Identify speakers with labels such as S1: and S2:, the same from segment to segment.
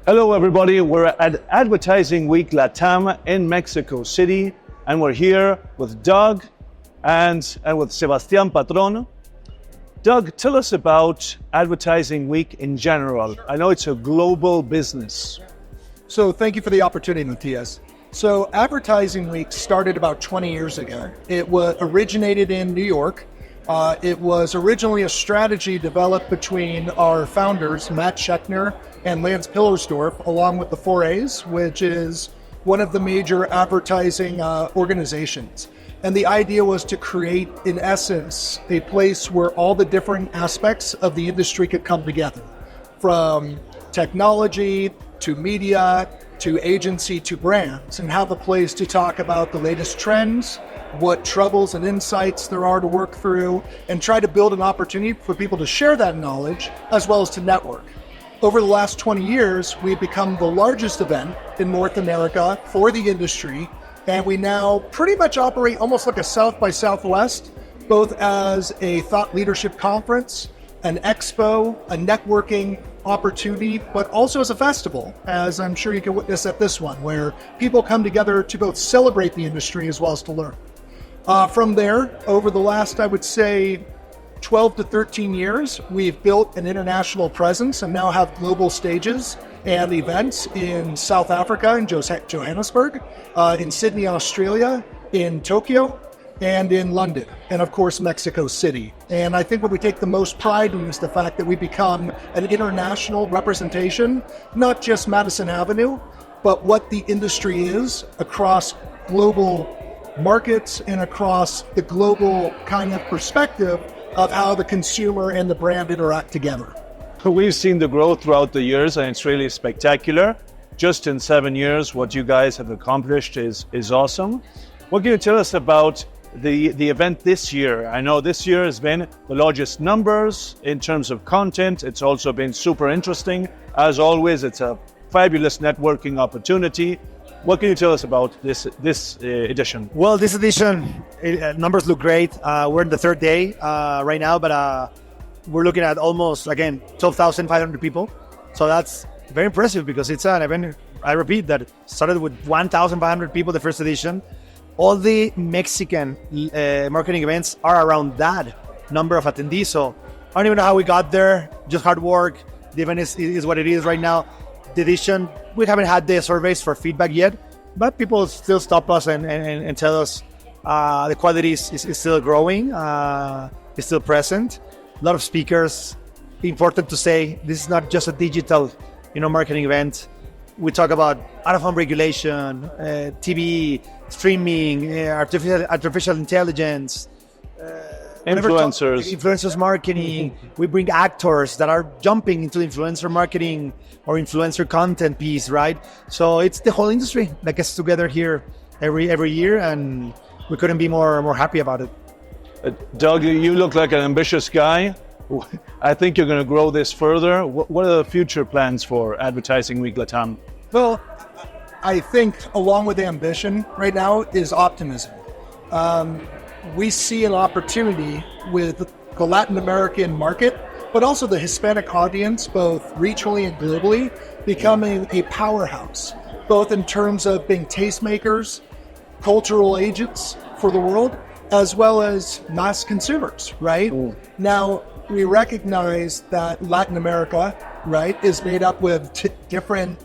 S1: Hello everybody, we're at Advertising Week Latam in Mexico City, and we're here with Doug and with Sebastián Patrón. Doug, tell us about Advertising Week in general. Sure. I know it's a global business.
S2: So thank you for the opportunity, Matías. So Advertising Week started about 20 years ago. It originated in New York. It was originally a strategy developed between our founders, Matt Scheckner and Lance Pillersdorf, along with the 4As, which is one of the major advertising organizations. And the idea was to create, in essence, a place where all the different aspects of the industry could come together, from technology to media to agency to brands, and have a place to talk about the latest trends, what troubles and insights there are to work through, and try to build an opportunity for people to share that knowledge as well as to network. Over the last 20 years, we've become the largest event in North America for the industry, and we now pretty much operate almost like a South by Southwest, both as a thought leadership conference, an expo, a networking opportunity, but also as a festival, as I'm sure you can witness at this one, where people come together to both celebrate the industry as well as to learn. From there, over the last, I would say, 12 to 13 years, we've built an international presence and now have global stages and events in South Africa, in Johannesburg, in Sydney, Australia, in Tokyo, and in London, and of course, Mexico City. And I think what we take the most pride in is the fact that we become an international representation, not just Madison Avenue, but what the industry is across global markets and across the global kind of perspective of how the consumer and the brand interact together.
S1: We've seen the growth throughout the years, and it's really spectacular. Just in 7 years, what you guys have accomplished is awesome. What can you tell us about the event this year? I know this year has been the largest numbers in terms of content. It's also been super interesting. As always, it's a fabulous networking opportunity. What can you tell us about this edition?
S3: Well, this edition, numbers look great. We're in the third day right now, but we're looking at almost, again, 12,500 people. So that's very impressive because it's an event, I repeat, that started with 1,500 people the first edition. All the Mexican marketing events are around that number of attendees. So I don't even know how we got there, just hard work. The event is what it is right now. The edition, we haven't had the surveys for feedback yet, but people still stop us and tell us the quality is still growing, is still present. A lot of speakers. Important to say, this is not just a digital, marketing event. We talk about out-of-home regulation, TV, streaming, artificial intelligence, influencers marketing. We bring actors that are jumping into the influencer marketing or influencer content piece, right? So it's the whole industry that gets together here every year, and we couldn't be more happy about it.
S1: Doug, you look like an ambitious guy. I think you're going to grow this further. What are the future plans for Advertising Week Latam?
S2: Well, I think along with ambition right now is optimism. We see an opportunity with the Latin American market, but also the Hispanic audience, both regionally and globally, becoming a powerhouse, both in terms of being tastemakers, cultural agents for the world, as well as mass consumers, right? Now, we recognize that Latin America, right, is made up with different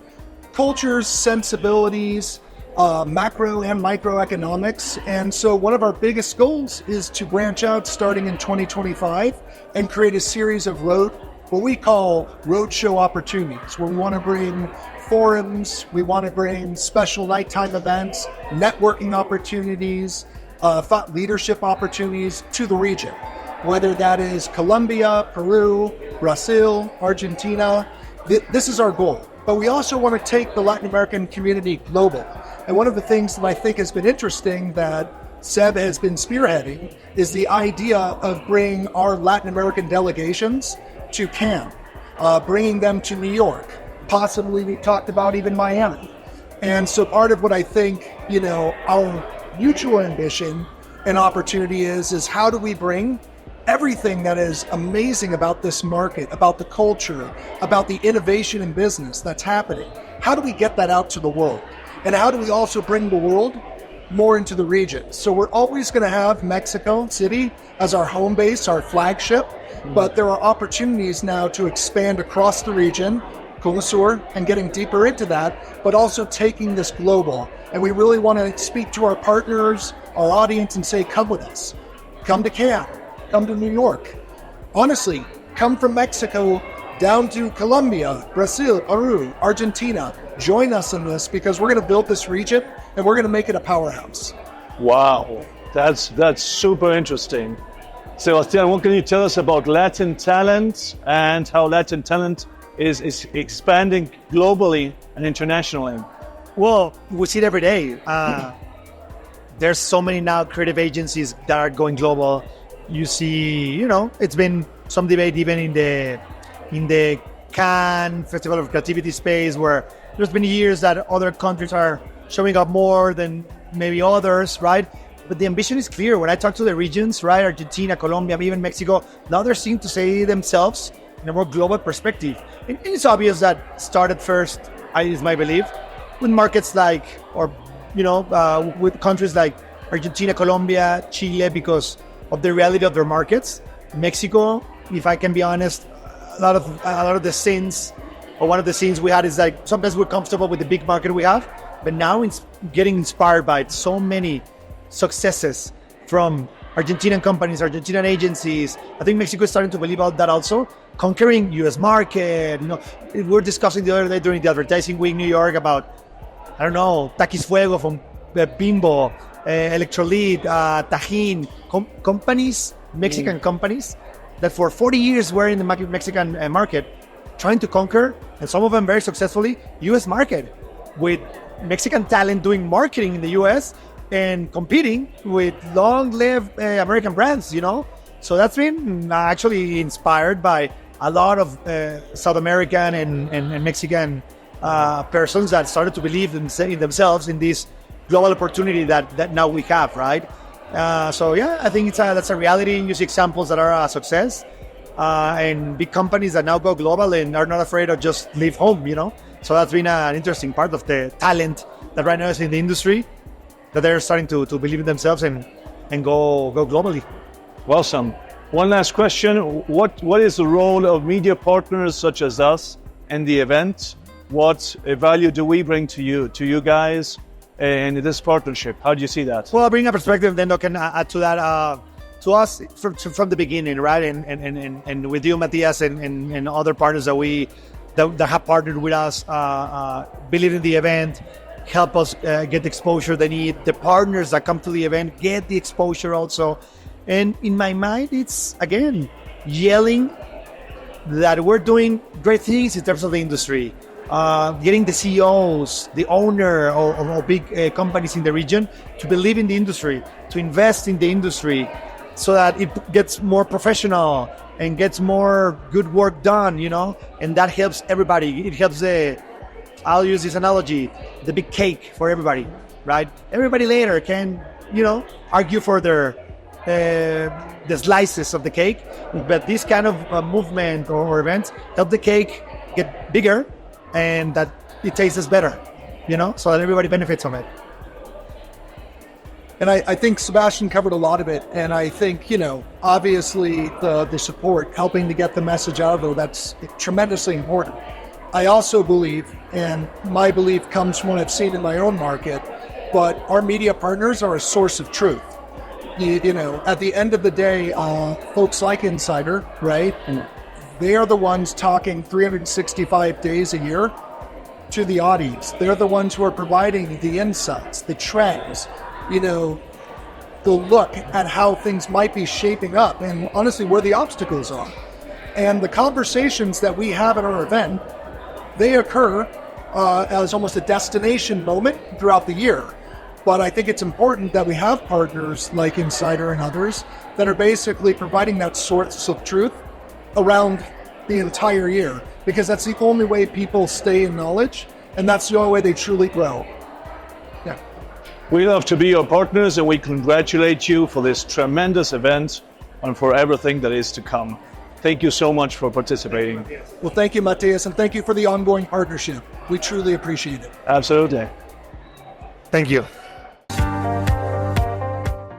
S2: cultures, sensibilities, macro and microeconomics. And so one of our biggest goals is to branch out starting in 2025 and create a series of what we call roadshow opportunities, where we want to bring forums, we want to bring special nighttime events, networking opportunities, thought leadership opportunities to the region, whether that is Colombia, Peru, Brazil, Argentina. This is our goal. But we also want to take the Latin American community global. And one of the things that I think has been interesting that Seb has been spearheading is the idea of bringing our Latin American delegations to Cannes, bringing them to New York, possibly we talked about even Miami. And so part of what I think, our mutual ambition and opportunity is how do we bring everything that is amazing about this market, about the culture, about the innovation in business that's happening. How do we get that out to the world? And how do we also bring the world more into the region? So we're always going to have Mexico City as our home base, our flagship, but there are opportunities now to expand across the region, Connoisseur, and getting deeper into that, but also taking this global. And we really want to speak to our partners, our audience, and say, come with us. Come to Cannes, come to New York. Honestly, come from Mexico down to Colombia, Brazil, Peru, Argentina. Join us in this because we're going to build this region and we're going to make it a powerhouse.
S1: Wow, that's super interesting. Sebastián, what can you tell us about Latin talent and how Latin talent is expanding globally and internationally?
S3: Well, we see it every day. There's so many now creative agencies that are going global. You see, it's been some debate even in the Cannes Festival of Creativity space where there's been years that other countries are showing up more than maybe others, right? But the ambition is clear. When I talk to the regions, right, Argentina, Colombia, even Mexico, now they're seeing to say themselves in a more global perspective. And it's obvious that started first, is my belief, with markets like, with countries like Argentina, Colombia, Chile, because of the reality of their markets. Mexico, if I can be honest, a lot of the sins, or one of the sins we had is like sometimes we're comfortable with the big market we have, but now it's getting inspired by so many successes from Argentinian companies, Argentinian agencies. I think Mexico is starting to believe about that also, conquering U.S. market. We were discussing the other day during the Advertising Week New York about, Taquis Fuego from Bimbo, Electrolit, Tajín, companies, Mexican companies that for 40 years were in the Mexican market, trying to conquer, and some of them very successfully, U.S. market, with Mexican talent doing marketing in the U.S. and competing with long-lived American brands, So that's been actually inspired by a lot of South American and Mexican persons that started to believe in themselves in this global opportunity that now we have, right? I think that's a reality. You see examples that are a success, and big companies that now go global and are not afraid of just leave home, So that's been an interesting part of the talent that right now is in the industry, that they're starting to believe in themselves and go globally.
S1: Awesome. One last question. What is the role of media partners such as us in the event? What value do we bring to you guys in this partnership? How do you see that?
S3: Well, I'll bring a perspective, then I can add to that. To us, from the beginning, right? And with you, Matías, and other partners that have partnered with us, believe in the event, help us get the exposure they need. The partners that come to the event get the exposure also. And in my mind, it's, again, yelling that we're doing great things in terms of the industry. Getting the CEOs, the owner of big companies in the region to believe in the industry, to invest in the industry so that it gets more professional and gets more good work done, and that helps everybody. It helps I'll use this analogy, the big cake for everybody, right? Everybody later can, argue for the slices of the cake, but this kind of movement or events help the cake get bigger and that it tastes better, so that everybody benefits from it.
S2: And I think Sebastian covered a lot of it. And I think, obviously the support, helping to get the message out there, that's tremendously important. I also believe, and my belief comes from what I've seen in my own market, but our media partners are a source of truth. At the end of the day, folks like Insider, right? They are the ones talking 365 days a year to the audience. They're the ones who are providing the insights, the trends, the look at how things might be shaping up and honestly where the obstacles are. And the conversations that we have at our event, they occur as almost a destination moment throughout the year. But I think it's important that we have partners like Insider and others that are basically providing that source of truth around the entire year, because that's the only way people stay in knowledge, and that's the only way they truly grow. Yeah.
S1: We love to be your partners, and we congratulate you for this tremendous event. and for everything that is to come. Thank you so much for participating.
S2: Well, thank you, Matías, and thank you for the ongoing partnership. We truly appreciate it.
S1: Absolutely.
S3: Thank you.